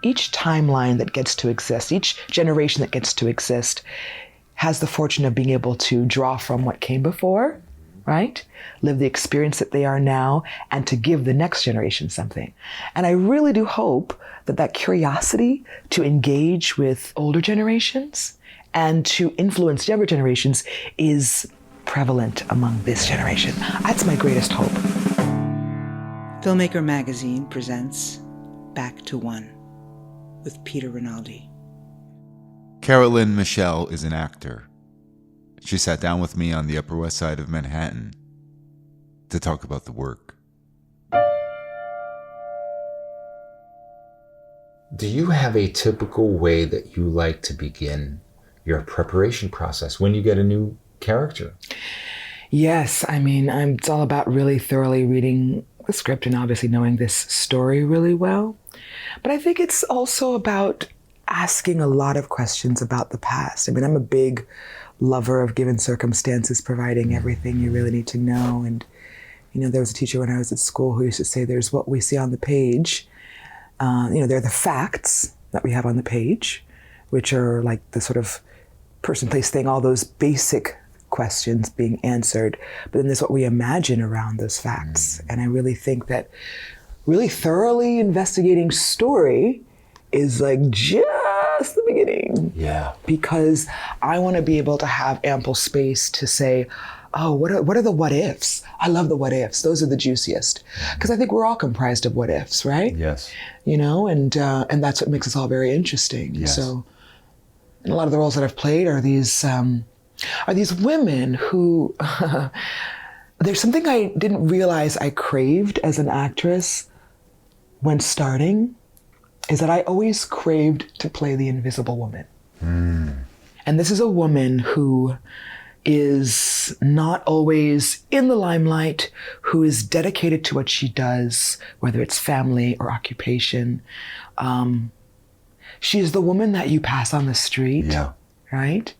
each timeline that gets to exist, each generation that gets to exist has the fortune of being able to draw from what came before, right? Live the experience that they are now, and to give the next generation something. And I really do hope that that curiosity to engage with older generations and to influence younger generations is prevalent among this generation. That's my greatest hope. Filmmaker Magazine presents Back to One with Peter Rinaldi. Carolyn Michelle is an actor. She sat down with me on the Upper West Side of Manhattan to talk about the work. Do you have a typical way that you like to begin your preparation process when you get a new character? Yes, I mean, it's all about really thoroughly reading the script and obviously knowing this story really well. But I think it's also about asking a lot of questions about the past. I mean, I'm a big lover of given circumstances, providing everything you really need to know. And, there was a teacher when I was at school who used to say, there's what we see on the page. There are the facts that we have on the page, which are like the sort of person, place, thing, all those basic questions being answered. But then there's what we imagine around those facts. And I really think that really thoroughly investigating story is like just the beginning. Yeah. Because I want to be able to have ample space to say, oh, what are the what ifs? I love the what ifs. Those are the juiciest. Because I think we're all comprised of what ifs, right? Yes. And that's what makes us all very interesting. Yes. So, and a lot of the roles that I've played are these women who, there's something I didn't realize I craved as an actress when starting, is that I always craved to play the invisible woman. And this is a woman who is not always in the limelight, who is dedicated to what she does, whether it's family or occupation. She is the woman that you pass on the street, right?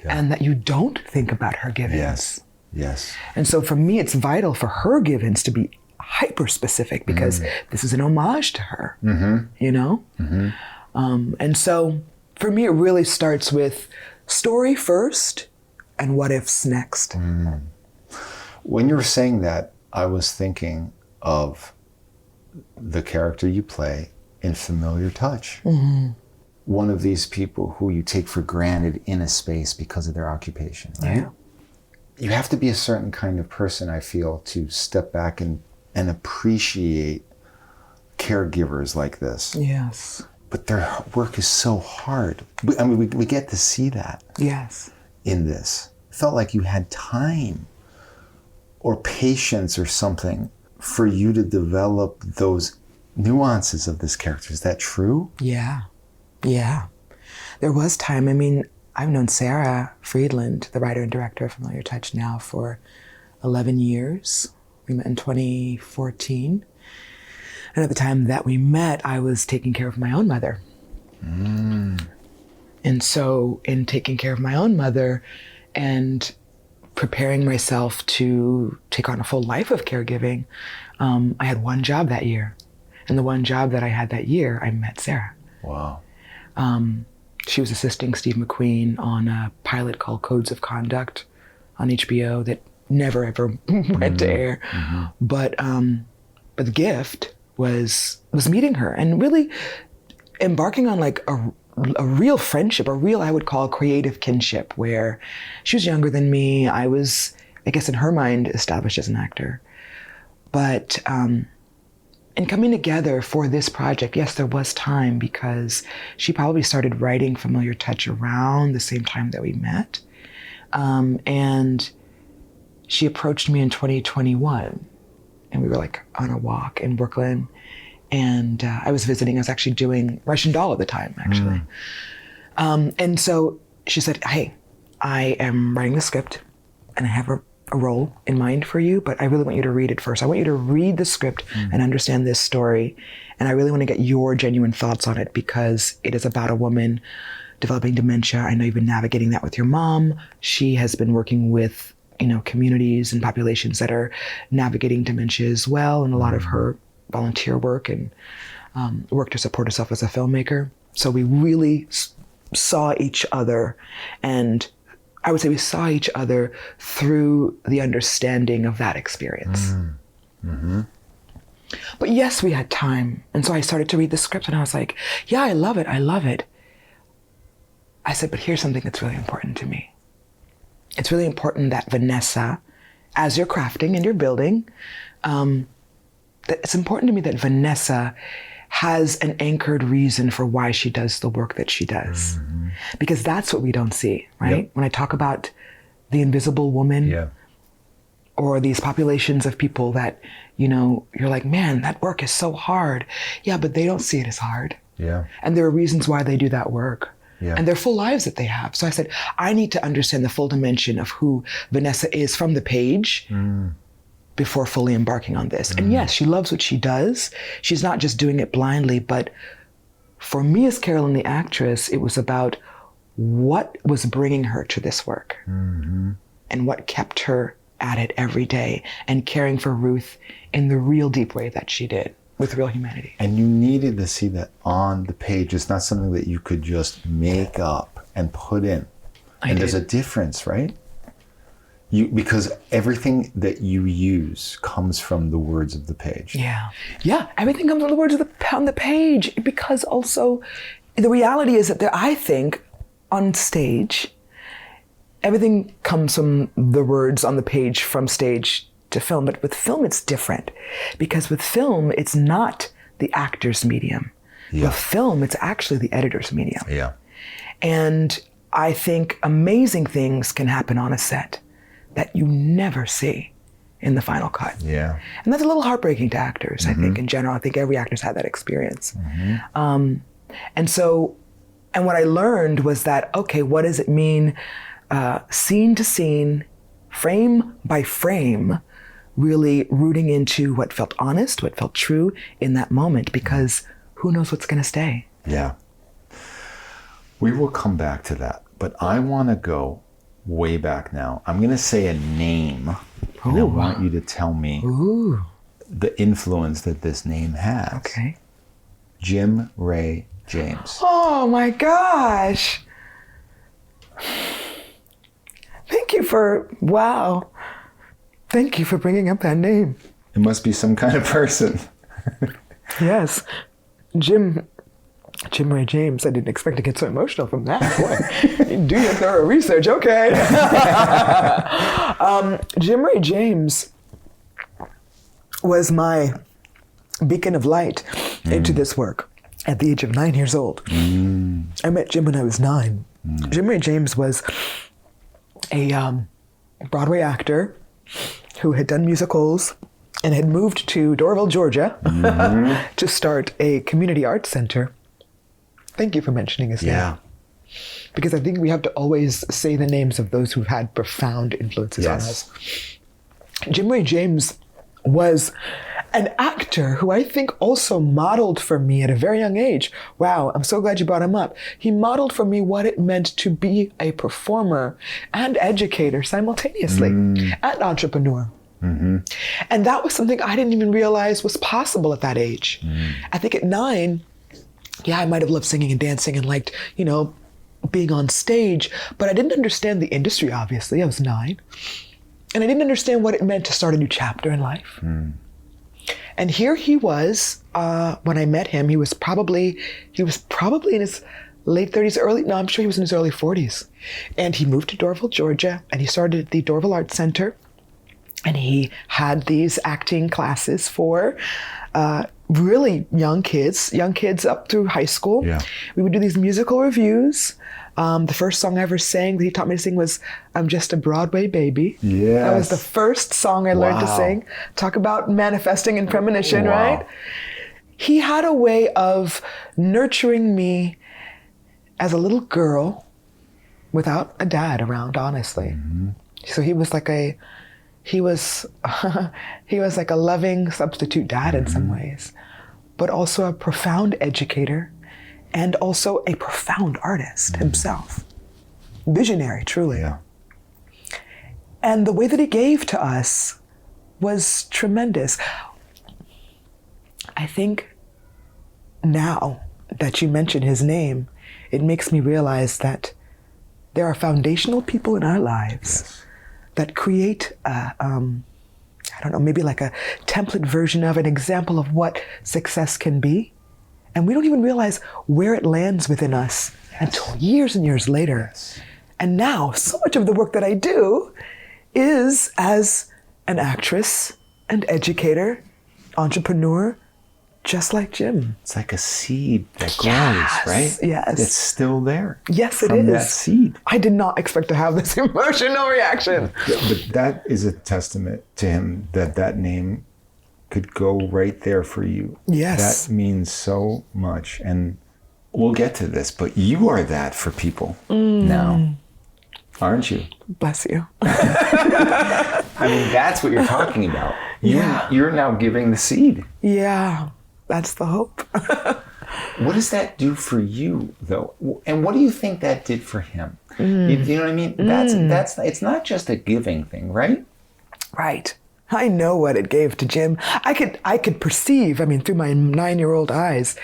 Yeah. And that you don't think about her givens. Yes. And so for me, it's vital for her givens to be hyper specific because this is an homage to her, And so for me, it really starts with story first and what ifs next. When you were saying that, I was thinking of the character you play in Familiar Touch. One of these people who you take for granted in a space because of their occupation, right? Yeah. You have to be a certain kind of person, I feel, to step back and appreciate caregivers like this. Yes. But their work is so hard. We get to see that. Yes. In this. It felt like you had time or patience or something for you to develop those nuances of this character. Is that true? Yeah. There was time. I mean, I've known Sarah Friedland, the writer and director of Familiar Touch, now for 11 years. We met in 2014. And at the time that we met, I was taking care of my own mother. And so in taking care of my own mother and preparing myself to take on a full life of caregiving, I had one job that year. And the one job that I had that year, I met Sarah. Wow. She was assisting Steve McQueen on a pilot called Codes of Conduct on HBO that never ever went to air. But the gift was meeting her and really embarking on like a real friendship, a real, I would call, creative kinship, where she was younger than me. I was, I guess in her mind, established as an actor. But in coming together for this project, yes, there was time because she probably started writing Familiar Touch around the same time that we met. And she approached me in 2021 and we were like on a walk in Brooklyn. And I was actually doing Russian Doll at the time, actually. And so she said, hey, I am writing the script and I have a role in mind for you, but I really want you to read it first. I want you to read the script and understand this story. And I really want to get your genuine thoughts on it because it is about a woman developing dementia. I know you've been navigating that with your mom. She has been working with, communities and populations that are navigating dementia as well. And a lot of her volunteer work and work to support herself as a filmmaker. So we really saw each other, and I would say we saw each other through the understanding of that experience. Mm-hmm. But yes, we had time. And so I started to read the script and I was like, yeah, I love it. I love it. I said, but here's something that's really important to me. It's really important that Vanessa, as you're crafting and you're building, that it's important to me that Vanessa has an anchored reason for why she does the work that she does. Mm-hmm. Because that's what we don't see, right? Yep. When I talk about the invisible woman, Yeah. or these populations of people that, you know, you're like, man, that work is so hard. Yeah, but they don't see it as hard. Yeah. And there are reasons why they do that work. Yeah. And they're full lives that they have. So I said, I need to understand the full dimension of who Vanessa is from the page before fully embarking on this. And yes, she loves what she does. She's not just doing it blindly, but for me as Carolyn the actress, it was about what was bringing her to this work and what kept her at it every day and caring for Ruth in the real deep way that she did with real humanity. And you needed to see that on the page. It's not something that you could just make up and put in. And there's a difference, right? Because everything that you use comes from the words of the page. Yeah. Yeah. Everything comes from the words on the page, because also the reality is that I think on stage, everything comes from the words on the page from stage to film. But with film, it's different, because with film, it's not the actor's medium. Yeah. With film, it's actually the editor's medium. Yeah. And I think amazing things can happen on a set that you never see in the final cut. Yeah. And that's a little heartbreaking to actors, I think, in general. I think every actor's had that experience. And what I learned was that, okay, what does it mean, scene to scene, frame by frame, really rooting into what felt honest, what felt true in that moment, because who knows what's going to stay. Yeah. We will come back to that, but I want to go way back now. I'm going to say a name, and I want you to tell me the influence that this name has. Okay. Jim Ray James. Oh my gosh. Thank you for bringing up that name. It must be some kind of person. Yes. Jim Ray James. I didn't expect to get so emotional from that. Boy, you do your thorough research. Okay. Jim Ray James was my beacon of light into this work at the age of 9 years old. I met Jim when I was 9. Jim Ray James was a Broadway actor who had done musicals and had moved to Doraville, Georgia to start a community arts center. Thank you for mentioning his name. Because I think we have to always say the names of those who've had profound influences on us. Jim Ray James was an actor who I think also modeled for me at a very young age. Wow, I'm so glad you brought him up. He modeled for me what it meant to be a performer and educator simultaneously, and entrepreneur. And that was something I didn't even realize was possible at that age. I think at 9, I might have loved singing and dancing and liked, being on stage, but I didn't understand the industry, obviously. I was 9. And I didn't understand what it meant to start a new chapter in life. And here he was, when I met him, he was probably in his late 30s, I'm sure he was in his early 40s. And he moved to Doraville, Georgia, and he started the Doraville Arts Center. And he had these acting classes for really young kids up through high school. We would do these musical reviews. The first song I ever sang that he taught me to sing was I'm Just a Broadway Baby. That was the first song I learned to sing. Talk about manifesting and premonition, right? He had a way of nurturing me as a little girl without a dad around, honestly. So he was like a loving substitute dad in some ways, but also a profound educator and also a profound artist himself. Visionary, truly. And the way that he gave to us was tremendous. I think now that you mention his name, it makes me realize that there are foundational people in our lives that create I don't know, maybe like a template version of an example of what success can be. And we don't even realize where it lands within us until years and years later. And now, so much of the work that I do is as an actress and educator, entrepreneur, just like Jim. It's like a seed that grows, right? Yes. It's still there. Yes, it is. From that seed. I did not expect to have this emotional reaction. But that is a testament to him that name could go right there for you. Yes. That means so much. And we'll get to this, but you are that for people now, aren't you? Bless you. I mean, that's what you're talking about. You're now giving the seed. Yeah, that's the hope. What does that do for you, though? And what do you think that did for him? You know what I mean? That's it's not just a giving thing, right? Right. I know what it gave to Jim. I could perceive, through my 9-year-old eyes.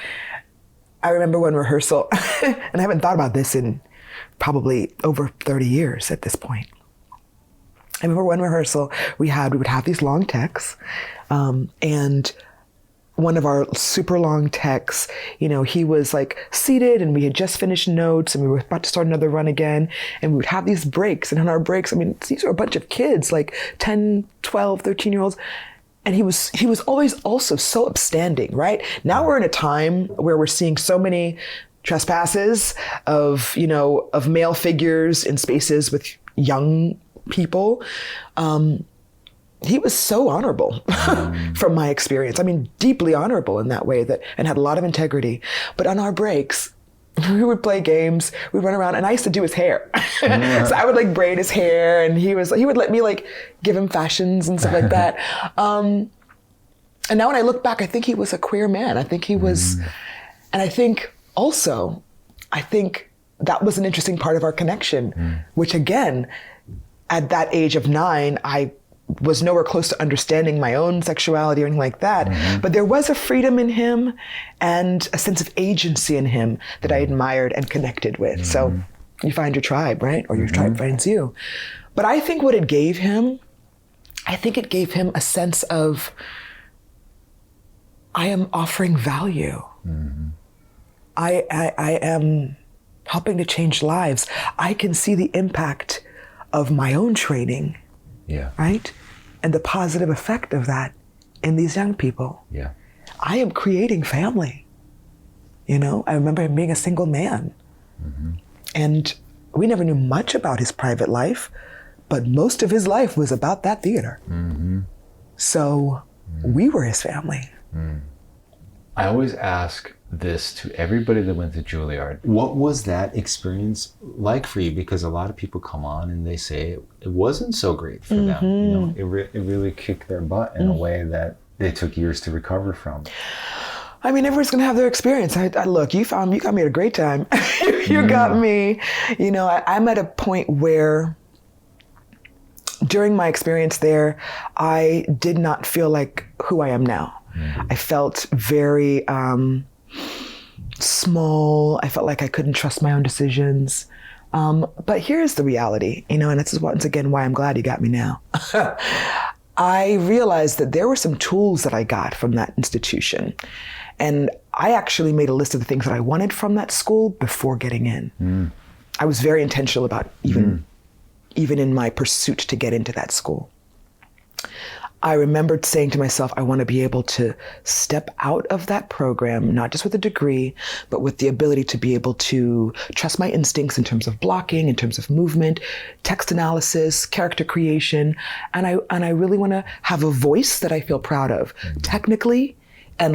I remember one rehearsal, and I haven't thought about this in probably over 30 years at this point. I remember one rehearsal we would have these long texts, and one of our super long texts, he was like seated and we had just finished notes and we were about to start another run again. And we would have these breaks. And on our breaks, these are a bunch of kids, like 10, 12, 13-year-olds. And he was always also so upstanding, right? Now we're in a time where we're seeing so many trespasses of male figures in spaces with young people. He was so honorable from my experience. Deeply honorable in that way and had a lot of integrity. But on our breaks, we would play games, we'd run around, and I used to do his hair. So I would braid his hair, and he would let me give him fashions and stuff like that. And now when I look back, I think he was a queer man. I think he was, and I think that was an interesting part of our connection, which again, at that age of 9, I was nowhere close to understanding my own sexuality or anything like that. But there was a freedom in him and a sense of agency in him that I admired and connected with. So you find your tribe, right? Or your tribe finds you. But I think what it gave him, a sense of, I am offering value. I am helping to change lives. I can see the impact of my own training. Yeah. Right? And the positive effect of that in these young people. Yeah. I am creating family. I remember him being a single man. And we never knew much about his private life, but most of his life was about that theater. So we were his family. I always ask this to everybody that went to Juilliard. What was that experience like for you? Because a lot of people come on and they say it wasn't so great for them. It really kicked their butt in a way that they took years to recover from. Everyone's gonna have their experience. Look, you got me at a great time. You got me. I'm at a point where during my experience there, I did not feel like who I am now. I felt very small. I felt like I couldn't trust my own decisions. But here's the reality, and this is once again why I'm glad you got me now. I realized that there were some tools that I got from that institution. And I actually made a list of the things that I wanted from that school before getting in. I was very intentional about even in my pursuit to get into that school. I remembered saying to myself, I want to be able to step out of that program, not just with a degree, but with the ability to be able to trust my instincts in terms of blocking, in terms of movement, text analysis, character creation. And I really want to have a voice that I feel proud of, technically and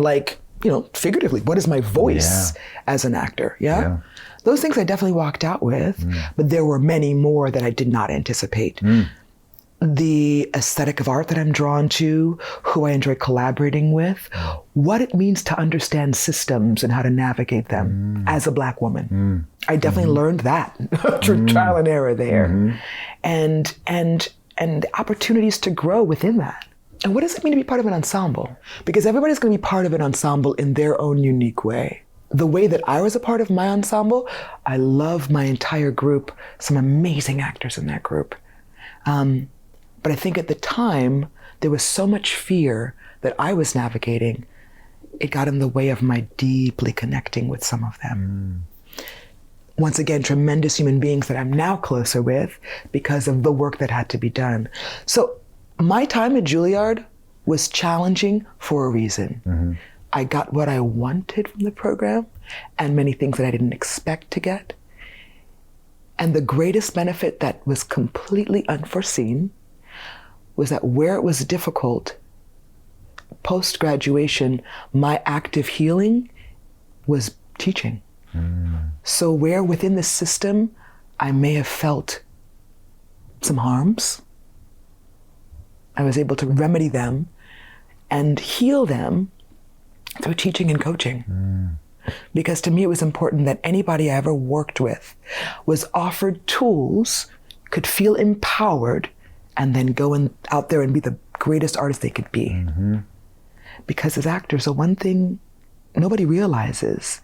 figuratively. What is my voice as an actor? Yeah. Those things I definitely walked out with, but there were many more that I did not anticipate. The aesthetic of art that I'm drawn to, who I enjoy collaborating with, what it means to understand systems and how to navigate them as a Black woman. I definitely learned that through trial and error there. And opportunities to grow within that. And what does it mean to be part of an ensemble? Because everybody's going to be part of an ensemble in their own unique way. The way that I was a part of my ensemble, I love my entire group, some amazing actors in that group. But I think at the time, there was so much fear that I was navigating, it got in the way of my deeply connecting with some of them. Once again, tremendous human beings that I'm now closer with because of the work that had to be done. So my time at Juilliard was challenging for a reason. I got what I wanted from the program and many things that I didn't expect to get. And the greatest benefit that was completely unforeseen was that where it was difficult, post-graduation, my active healing was teaching. So where within the system I may have felt some harms, I was able to remedy them and heal them through teaching and coaching. Because to me it was important that anybody I ever worked with was offered tools, could feel empowered, and then go out there and be the greatest artist they could be. Because as actors, the one thing nobody realizes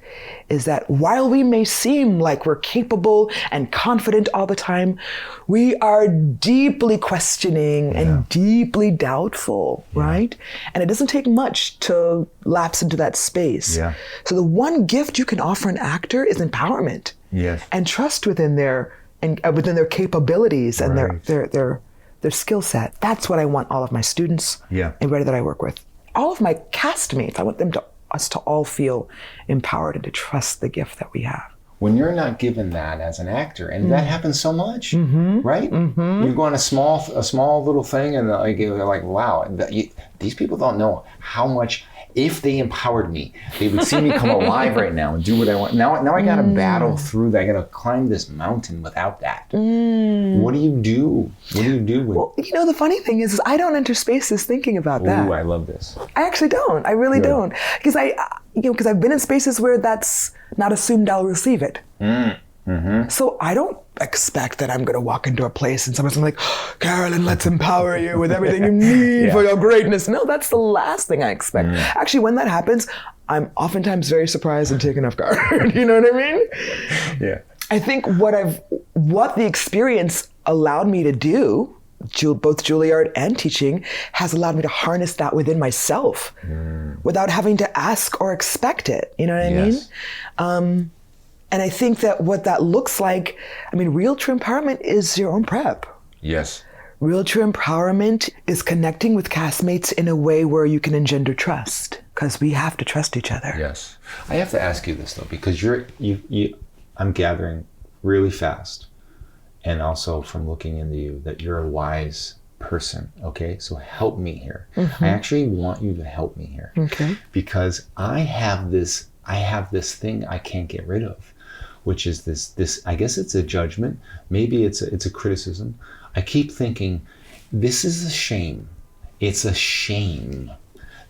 is that while we may seem like we're capable and confident all the time, we are deeply questioning and deeply doubtful, right? And it doesn't take much to lapse into that space. So the one gift you can offer an actor is empowerment and trust within their capabilities and their skill set. That's what I want all of my students, everybody that I work with, all of my castmates. I want us to all feel empowered and to trust the gift that we have. When you're not given that as an actor, and that happens so much, right? You go on a small little thing, and you're like, wow, these people don't know how much. If they empowered me, they would see me come alive right now and do what I want. Now I got to battle through that. I got to climb this mountain without that. What do you do? What do you do with? Well, the funny thing is I don't enter spaces thinking about that. Ooh, I love this. I actually don't. I really don't. Because because I've been in spaces where that's not assumed I'll receive it. So I don't expect that I'm going to walk into a place and someone's like, Carolyn, let's empower you with everything you need for your greatness. No, that's the last thing I expect. Actually, when that happens, I'm oftentimes very surprised and taken off guard. You know what I mean? I think what the experience allowed me to do, both Juilliard and teaching, has allowed me to harness that within myself without having to ask or expect it. You know what I mean? And I think that what that looks like, real true empowerment is your own prep. Real true empowerment is connecting with castmates in a way where you can engender trust, because we have to trust each other. I have to ask you this though, because I'm gathering really fast, and also from looking into you, that you're a wise person. Okay, so help me here. I actually want you to help me here. Because I have this thing I can't get rid of, which is this, I guess it's a judgment, maybe it's a criticism. I keep thinking, this is a shame. It's a shame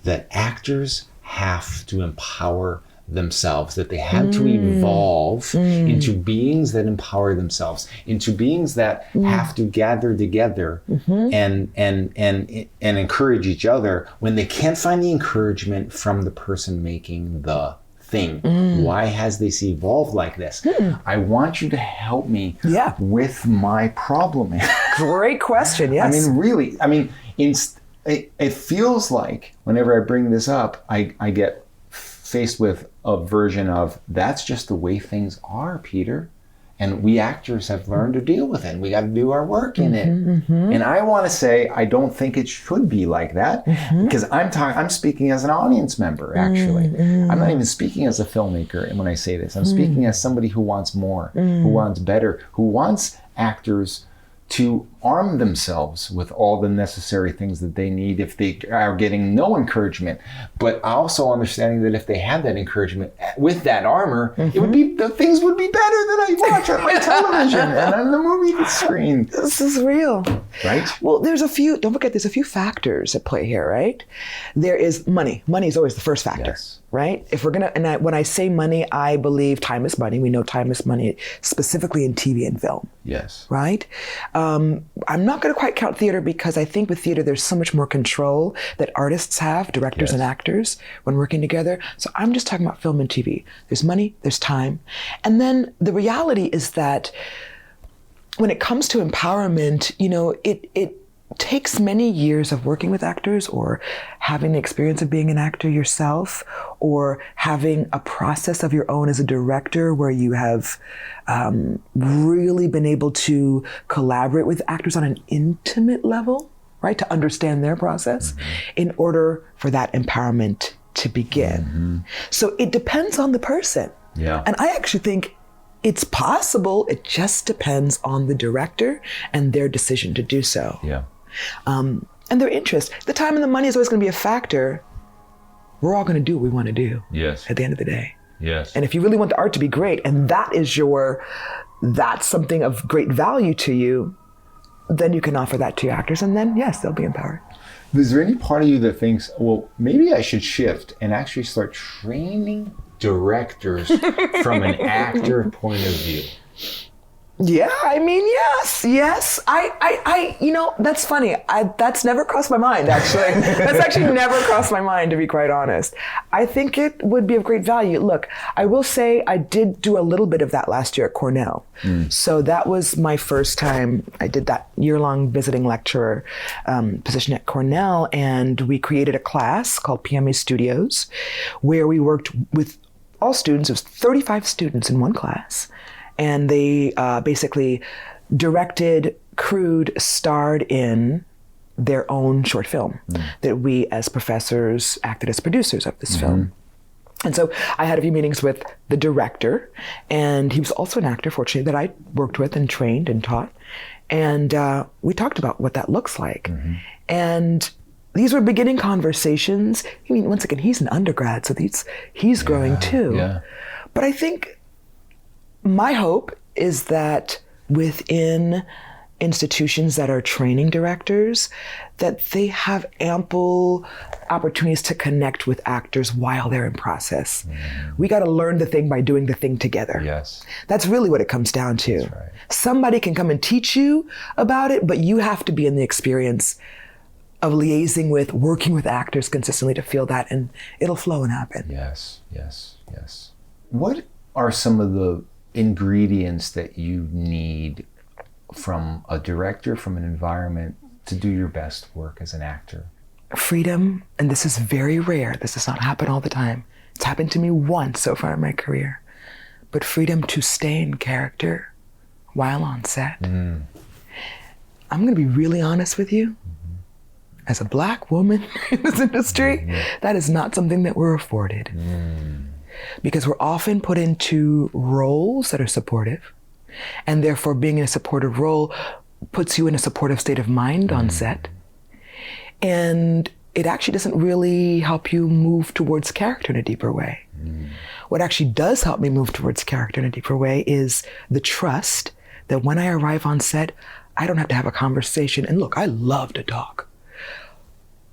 that actors have to empower themselves, that they had to evolve into beings that empower themselves, into beings that have to gather together and encourage each other when they can't find the encouragement from the person making the thing. Why has this evolved like this? I want you to help me with my problem. Great question. Yes. Really. It feels like whenever I bring this up, I get faced with a version of, that's just the way things are, Peter. And we actors have learned to deal with it. And we got to do our work in it. And I want to say, I don't think it should be like that, because I'm speaking as an audience member, actually. I'm not even speaking as a filmmaker when I say this. I'm speaking as somebody who wants more, who wants better, who wants actors to arm themselves with all the necessary things that they need if they are getting no encouragement. But also understanding that if they had that encouragement with that armor, the things would be better than I watch on my television and on the movie screen. This is real. Right? Well, don't forget, there's a few factors at play here, right? There is money. Money is always the first factor. Right? If we're when I say money, I believe time is money. We know time is money, specifically in TV and film. Yes. Right? I'm not going to quite count theater because I think with theater, there's so much more control that artists have, directors and actors, when working together. So I'm just talking about film and TV. There's money, there's time. And then the reality is that when it comes to empowerment, you know, it takes many years of working with actors or having the experience of being an actor yourself or having a process of your own as a director where you have really been able to collaborate with actors on an intimate level, right? To understand their process in order for that empowerment to begin. So it depends on the person. Yeah. And I actually think it's possible. It just depends on the director and their decision to do so. Yeah. And their interest. The time and the money is always going to be a factor. We're all going to do what we want to do. Yes. At the end of the day. Yes. And if you really want the art to be great, and that's something of great value to you, then you can offer that to your actors, and then yes, they'll be empowered. Is there any part of you that thinks, well, maybe I should shift and actually start training directors from an actor point of view? Yeah, I mean, yes. I you know, that's funny. That's never crossed my mind, actually. That's actually never crossed my mind, to be quite honest. I think it would be of great value. Look, I will say I did do a little bit of that last year at Cornell. So that was my first time. I did that year-long visiting lecturer position at Cornell, and we created a class called PMA Studios, where we worked with all students. It was 35 students in one class. And they basically directed, crewed, starred in their own short film that we as professors acted as producers of this film. And so I had a few meetings with the director, and he was also an actor, fortunately, that I worked with and trained and taught. And we talked about what that looks like. And these were beginning conversations. I mean, once again, he's an undergrad, so he's growing too. Yeah. But I think my hope is that within institutions that are training directors, that they have ample opportunities to connect with actors while they're in process. We got to learn the thing by doing the thing together. Yes. That's really what it comes down to. That's right. Somebody can come and teach you about it, but you have to be in the experience of liaising with, working with actors consistently to feel that, and it'll flow and happen. Yes. What are some of the ingredients that you need from a director, from an environment, to do your best work as an actor? Freedom, and this is very rare. This does not happen all the time. It's happened to me once so far in my career. But freedom to stay in character while on set. I'm going to be really honest with you. As a Black woman in this industry, that is not something that we're afforded. Because we're often put into roles that are supportive, and therefore being in a supportive role puts you in a supportive state of mind on set. And it actually doesn't really help you move towards character in a deeper way. What actually does help me move towards character in a deeper way is the trust that when I arrive on set, I don't have to have a conversation. And look, I love to talk,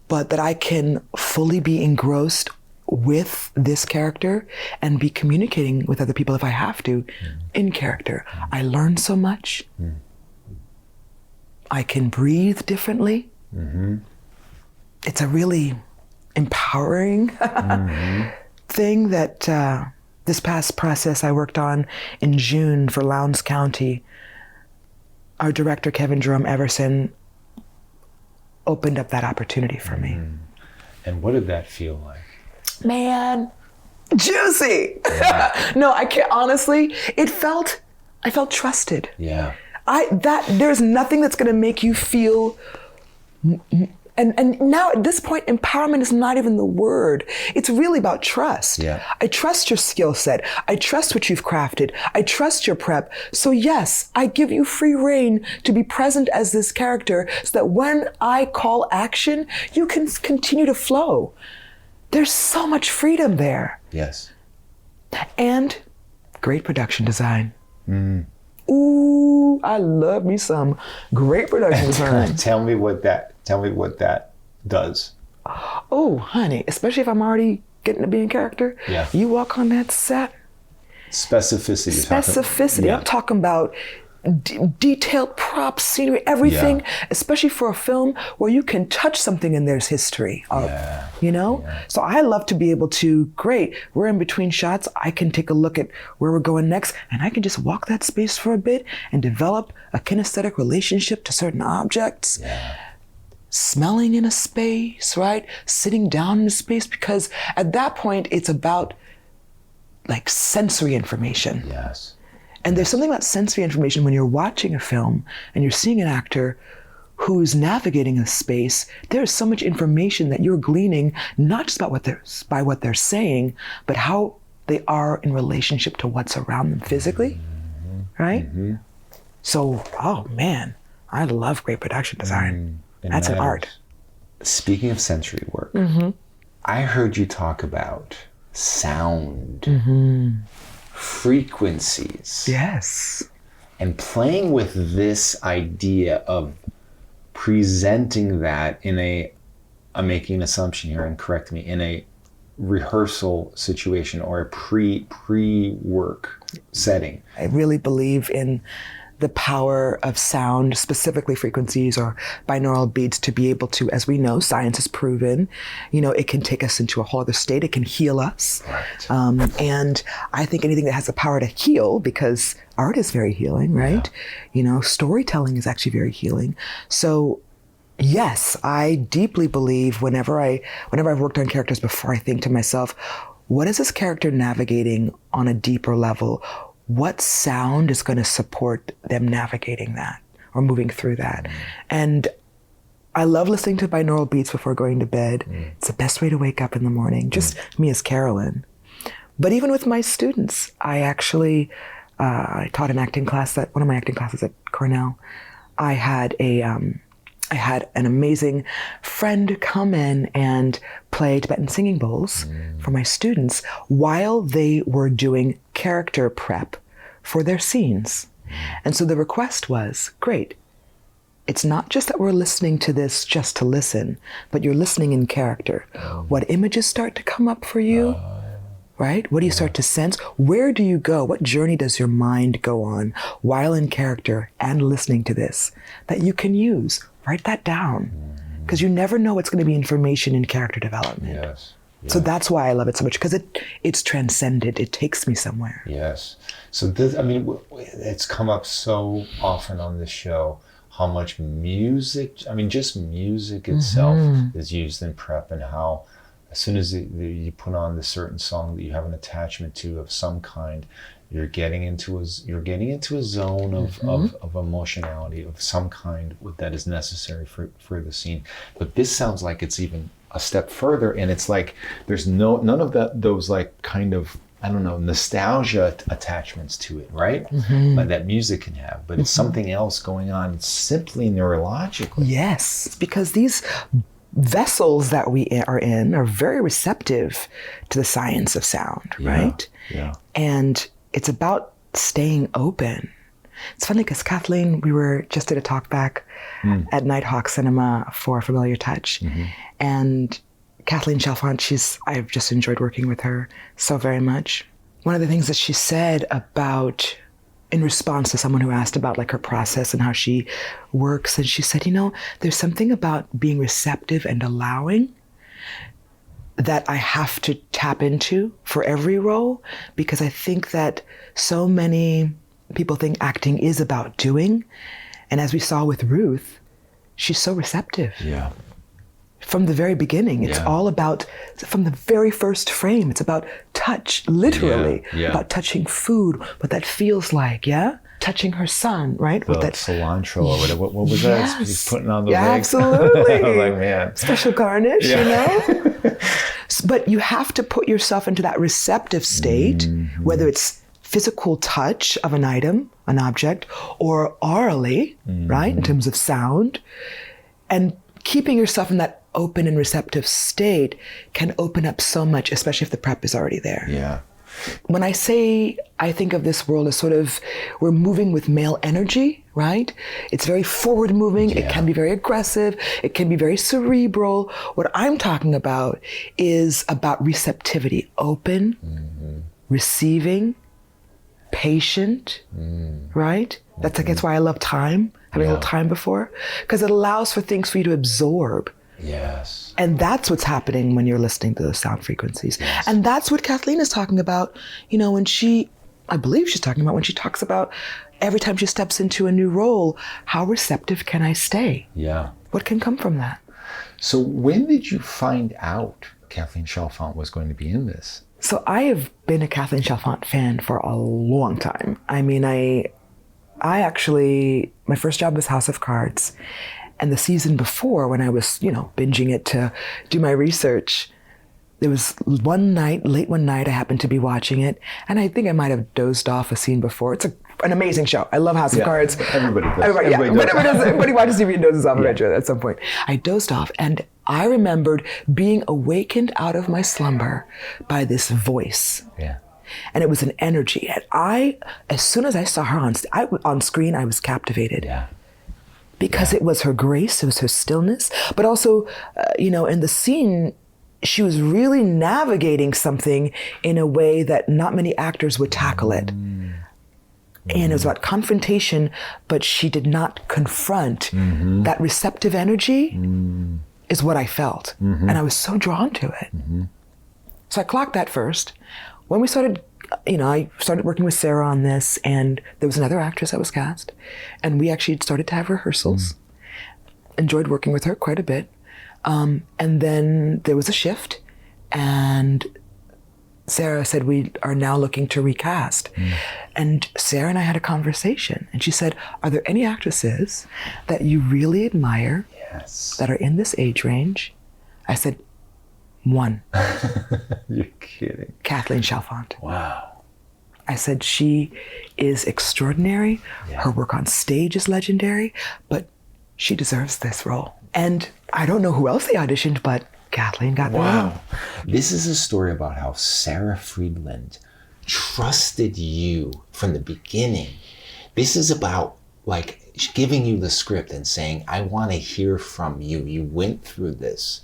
but that I can fully be engrossed with this character and be communicating with other people if I have to in character. I learn so much. I can breathe differently. It's a really empowering thing that this past process I worked on in June for Lowndes County, our director, Kevin Jerome Everson, opened up that opportunity for me. And what did that feel like? Man, juicy. No, I can't, honestly, I felt trusted. Yeah. There's nothing that's going to make you feel, and now at this point, empowerment is not even the word. It's really about trust. Yeah. I trust your skill set. I trust what you've crafted. I trust your prep. So yes, I give you free rein to be present as this character so that when I call action, you can continue to flow. There's so much freedom there. Yes. And great production design. Ooh, I love me some great production design. Tell me what that does. Oh, honey, especially if I'm already getting to be in character. Yeah. You walk on that set. Specificity. Specificity. I'm talking about detailed props, scenery, everything, especially for a film where you can touch something and there's history of, you know? Yeah. So I love to be able to, great, we're in between shots, I can take a look at where we're going next, and I can just walk that space for a bit and develop a kinesthetic relationship to certain objects. Yeah. Smelling in a space, right? Sitting down in a space, because at that point, it's about like sensory information. Yes. And there's something about sensory information when you're watching a film and you're seeing an actor who's navigating a space. There's so much information that you're gleaning, not just about by what they're saying, but how they are in relationship to what's around them physically, right? Mm-hmm. So, oh man, I love great production design. That's an art. Speaking of sensory work, I heard you talk about sound, frequencies. Yes. And playing with this idea of presenting that in I'm making an assumption here and correct me, in a rehearsal situation or a pre-work setting. I really believe in the power of sound, specifically frequencies or binaural beats, to be able to, as we know, science has proven, you know, it can take us into a whole other state. It can heal us. Right. And I think anything that has the power to heal, because art is very healing, right? Yeah. You know, storytelling is actually very healing. So yes, I deeply believe whenever I've worked on characters before, I think to myself, what is this character navigating on a deeper level? What sound is going to support them navigating that or moving through that? And I love listening to binaural beats before going to bed. It's the best way to wake up in the morning, just me as Carolyn. But even with my students, I actually, I taught an acting class one of my acting classes at Cornell. I had an amazing friend come in and play Tibetan singing bowls for my students while they were doing character prep for their scenes. And so the request was, great, it's not just that we're listening to this just to listen, but you're listening in character. What images start to come up for you? Right? What do you start to sense? Where do you go? What journey does your mind go on while in character and listening to this that you can use? Write that down, because you never know what's going to be information in character development. Yes. So that's why I love it so much, because it's transcended. It takes me somewhere. Yes. So this, I mean, it's come up so often on this show, how much music, I mean, just music itself is used in prep, and how as soon as you put on the certain song that you have an attachment to of some kind, you're getting into a zone of emotionality of some kind that is necessary for the scene. But this sounds like it's even a step further, and it's like there's none of those like kind of, I don't know, nostalgia attachments to it, right? That music can have, but it's something else going on simply neurologically. Yes, it's because these vessels that we are in are very receptive to the science of sound, right? Yeah. And it's about staying open. It's funny because Kathleen, we were just did a talk back at Nighthawk Cinema for Familiar Touch. And Kathleen Chalfant, I've just enjoyed working with her so very much. One of the things that she said about, in response to someone who asked about like her process and how she works, and she said, you know, there's something about being receptive and allowing that I have to tap into for every role, because I think that so many people think acting is about doing. And as we saw with Ruth, she's so receptive. Yeah. From the very beginning, it's all about, from the very first frame, it's about touch, literally, about touching food, what that feels like, touching her son, right? With that cilantro or whatever. What was that? He's putting on the legs. Absolutely. I was like, man. Special garnish, you know? But you have to put yourself into that receptive state, whether it's physical touch of an item, an object, or orally, right, in terms of sound. And keeping yourself in that open and receptive state can open up so much, especially if the prep is already there. Yeah. When I say, I think of this world as sort of, we're moving with male energy, right? It's very forward moving. It can be very aggressive. It can be very cerebral. What I'm talking about is about receptivity, open, receiving, patient, right? That's why I love time, having a little time before, because it allows for things for you to absorb. Yes. And that's what's happening when you're listening to those sound frequencies. Yes. And that's what Kathleen is talking about, I believe she's talking about when she talks about every time she steps into a new role, how receptive can I stay? Yeah. What can come from that? So when did you find out Kathleen Chalfant was going to be in this? So I have been a Kathleen Chalfant fan for a long time. I mean, I actually, my first job was House of Cards. And the season before, when I was, binging it to do my research, there was late one night, I happened to be watching it. And I think I might have dozed off a scene before. It's an amazing show. I love House of Cards. Everybody does. Everybody watches TV and dozes off eventually at some point. I dozed off, and I remembered being awakened out of my slumber by this voice. Yeah. And it was an energy. And as soon as I saw her on screen, I was captivated. Yeah. Because it was her grace, it was her stillness, but also, in the scene, she was really navigating something in a way that not many actors would tackle it. And it was about confrontation, but she did not confront. That receptive energy is what I felt. And I was so drawn to it. So I clocked that first. When we started, I started working with Sarah on this, and there was another actress that was cast, and we actually started to have rehearsals. Enjoyed working with her quite a bit. And then there was a shift, and Sarah said, we are now looking to recast. And Sarah and I had a conversation, and she said, are there any actresses that you really admire that are in this age range? I said, one. You're kidding. Kathleen Chalfant. Wow. I said, she is extraordinary. Her work on stage is legendary, but she deserves this role. And I don't know who else they auditioned, but Kathleen got the role. This is a story about how Sarah Friedland trusted you from the beginning. This is about giving you the script and saying, I want to hear from you. You went through this.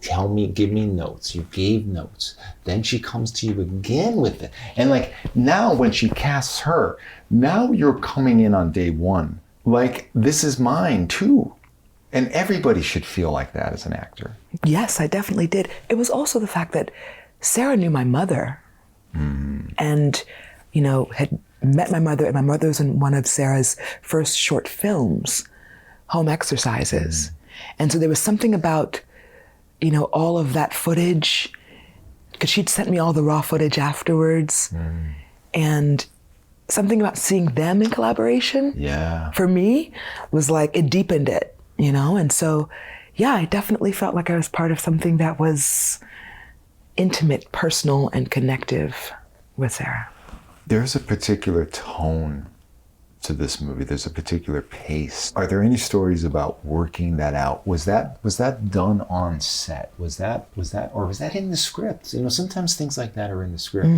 Tell me, give me notes. You gave notes. Then she comes to you again with it. And now when she casts her, now you're coming in on day one. This is mine too. And everybody should feel like that as an actor. Yes, I definitely did. It was also the fact that Sarah knew my mother and, had met my mother, and my mother was in one of Sarah's first short films, Home Exercises. And so there was something about, all of that footage, because she'd sent me all the raw footage afterwards. And something about seeing them in collaboration, for me, was it deepened it, And so, I definitely felt like I was part of something that was intimate, personal, and connective with Sarah. There's a particular tone to this movie. There's a particular pace. Are there any stories about working that out? Was that done on set? Was that in the script? Sometimes things like that are in the script.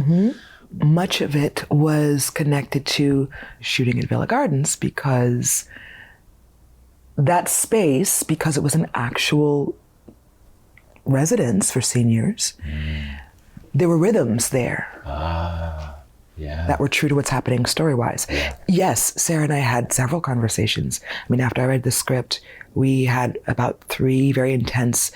Much of it was connected to shooting at Villa Gardens, because that space, because it was an actual residence for seniors, there were rhythms there. That were true to what's happening story-wise. Yes, Sarah and I had several conversations. After I read the script, we had about 3 very intense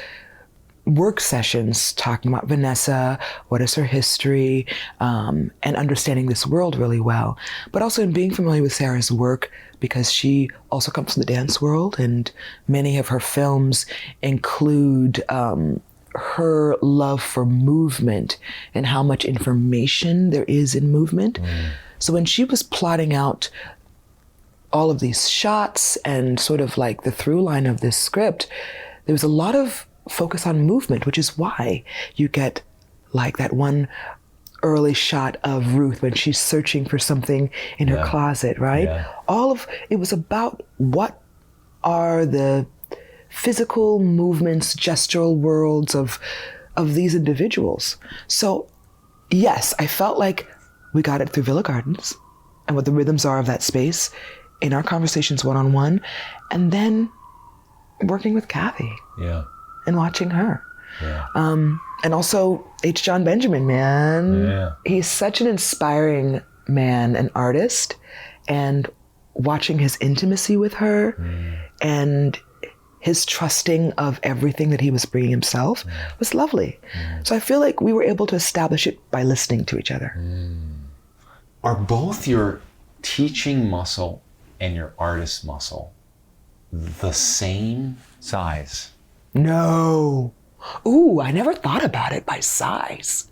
work sessions talking about Vanessa, what is her history, and understanding this world really well. But also in being familiar with Sarah's work, because she also comes from the dance world, and many of her films include her love for movement and how much information there is in movement. So when she was plotting out all of these shots and sort of the through line of this script, there was a lot of focus on movement, which is why you get that one early shot of Ruth when she's searching for something in her closet, right? It was about what are the physical movements, gestural worlds of these individuals. So yes, I felt like we got it through Villa Gardens and what the rhythms are of that space in our conversations one-on-one, and then working with Kathy and watching her. And also H. John Benjamin, man. He's such an inspiring man, an artist, and watching his intimacy with her and his trusting of everything that he was bringing himself was lovely. So I feel like we were able to establish it by listening to each other. Are both your teaching muscle and your artist muscle the same size? No. Ooh, I never thought about it by size.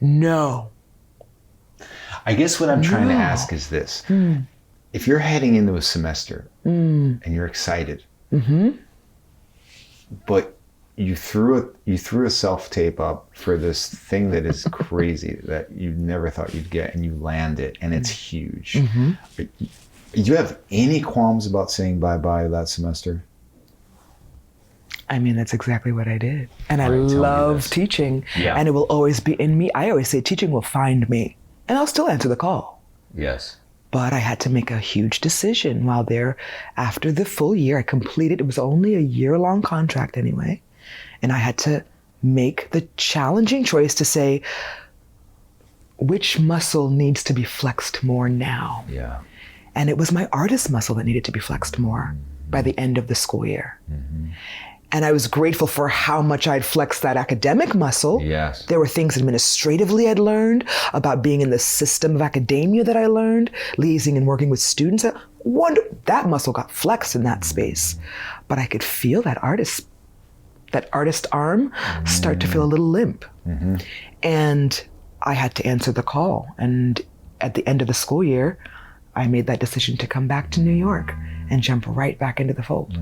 No. I guess what I'm trying to ask is this. If you're heading into a semester and you're excited, but you threw a self-tape up for this thing that is crazy that you never thought you'd get, and you land it, and it's huge. Do you have any qualms about saying bye-bye that semester? I mean, that's exactly what I did. And I All right, tell me love this. teaching, Yeah. and it will always be in me. I always say teaching will find me, and I'll still answer the call. Yes. But I had to make a huge decision while there. After the full year, I completed, it was only a year-long contract anyway, and I had to make the challenging choice to say, which muscle needs to be flexed more now? Yeah. And it was my artist muscle that needed to be flexed more by the end of the school year. And I was grateful for how much I'd flexed that academic muscle. Yes. There were things administratively I'd learned about being in the system of academia that I learned, liaising and working with students. That muscle got flexed in that space. But I could feel that artist arm start to feel a little limp. And I had to answer the call. And at the end of the school year, I made that decision to come back to New York and jump right back into the fold.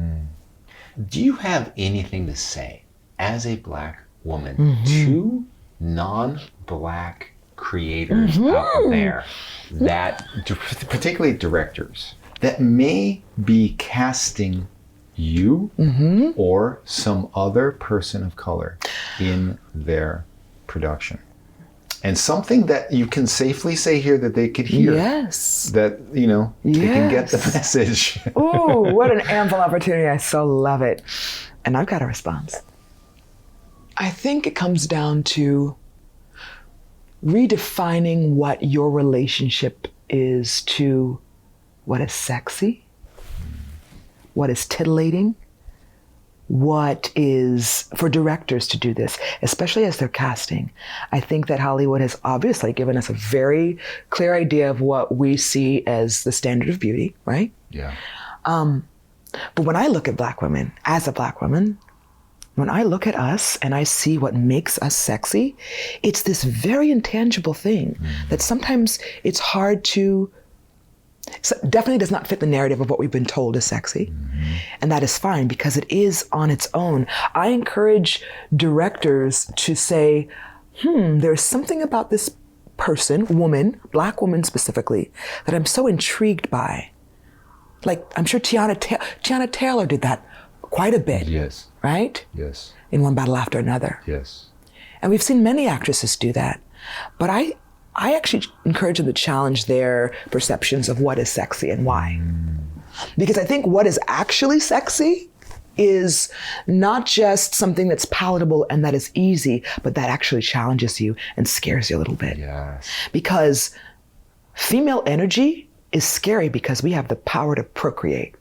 Do you have anything to say as a Black woman to non-Black creators out there, that particularly directors, that may be casting you or some other person of color in their production? And something that you can safely say here that they could hear. Yes. That, they can get the message. Ooh, what an ample opportunity. I so love it. And I've got a response. I think it comes down to redefining what your relationship is to what is sexy, what is titillating, what is, for directors to do this, especially as they're casting. I think that Hollywood has obviously given us a very clear idea of what we see as the standard of beauty, right? Yeah. But when I look at Black women, as a Black woman, when I look at us and I see what makes us sexy, it's this very intangible thing that sometimes it's hard to, so definitely does not fit the narrative of what we've been told is sexy. And that is fine because it is on its own. I encourage directors to say, there's something about this person, woman, Black woman specifically, that I'm so intrigued by. Like, I'm sure Tiana Taylor did that quite a bit. Yes. Right? Yes. In One Battle After Another. Yes. And we've seen many actresses do that. But I actually encourage them to challenge their perceptions of what is sexy and why. Because I think what is actually sexy is not just something that's palatable and that is easy, but that actually challenges you and scares you a little bit. Yes. Because female energy is scary because we have the power to procreate.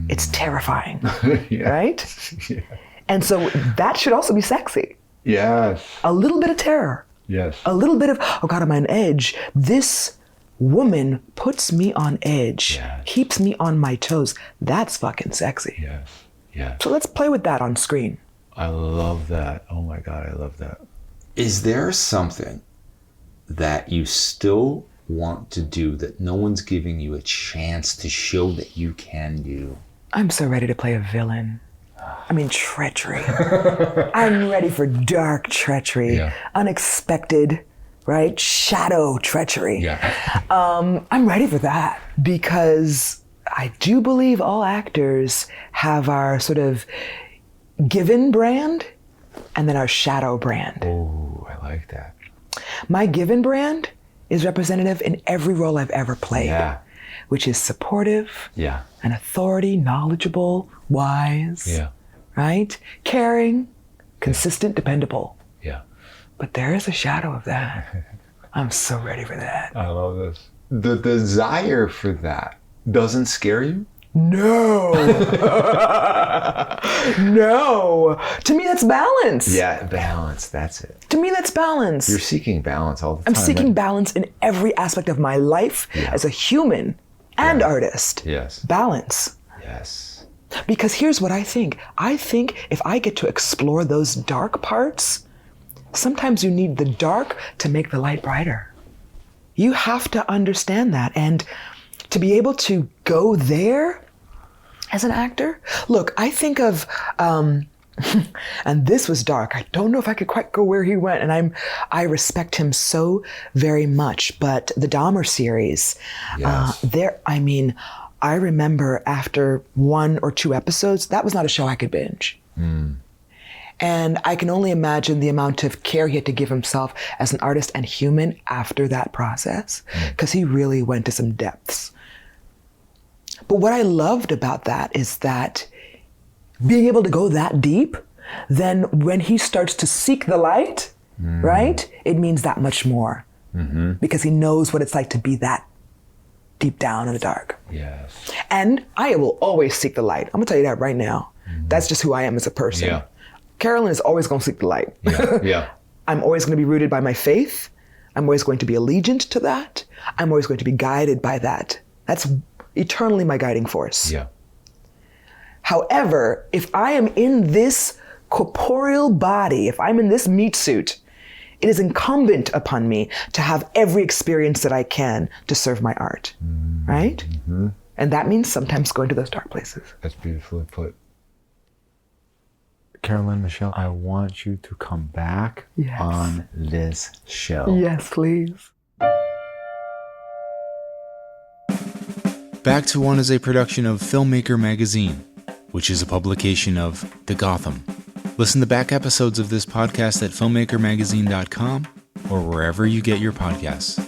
It's terrifying, right? Yeah. And so that should also be sexy. Yes. A little bit of terror. Yes. A little bit of, oh God, I'm on edge. This woman puts me on edge, Yes. keeps me on my toes. That's fucking sexy. Yes. Yes. So let's play with that on screen. I love that. Oh my God, I love that. Is there something that you still want to do that no one's giving you a chance to show that you can do? I'm so ready to play a villain. I mean, treachery. I'm ready for dark treachery, unexpected, right? Shadow treachery. Yeah. I'm ready for that because I do believe all actors have our sort of given brand and then our shadow brand. Oh, I like that. My given brand is representative in every role I've ever played, which is supportive, and authority, knowledgeable, wise, right? Caring, consistent, dependable. Yeah. But there is a shadow of that. I'm so ready for that. I love this. The desire for that doesn't scare you? No. No. To me, that's balance. Yeah, balance. That's it. To me, that's balance. You're seeking balance all the I'm time. seeking right? balance in every aspect of my life as a human and artist. Yes. Balance. Yes. Because here's what I think. I think if I get to explore those dark parts, sometimes you need the dark to make the light brighter. You have to understand that. And to be able to go there as an actor, look, I think of, and this was dark. I don't know if I could quite go where he went, and I respect him so very much. But the Dahmer series, I remember after 1 or 2 episodes, that was not a show I could binge. And I can only imagine the amount of care he had to give himself as an artist and human after that process, because he really went to some depths. But what I loved about that is that being able to go that deep, then when he starts to seek the light, right, it means that much more. Because he knows what it's like to be that deep down in the dark. Yes. And I will always seek the light. I'm gonna tell you that right now. That's just who I am as a person. Yeah. Carolyn is always gonna seek the light. Yeah. I'm always gonna be rooted by my faith. I'm always going to be allegiant to that. I'm always going to be guided by that. That's eternally my guiding force. Yeah. However, if I am in this corporeal body, if I'm in this meat suit, it is incumbent upon me to have every experience that I can to serve my art, right? And that means sometimes going to those dark places. That's beautifully put. Carolyn Michelle, I want you to come back on this show. Yes, please. Back to One is a production of Filmmaker Magazine, which is a publication of The Gotham. Listen to back episodes of this podcast at filmmakermagazine.com or wherever you get your podcasts.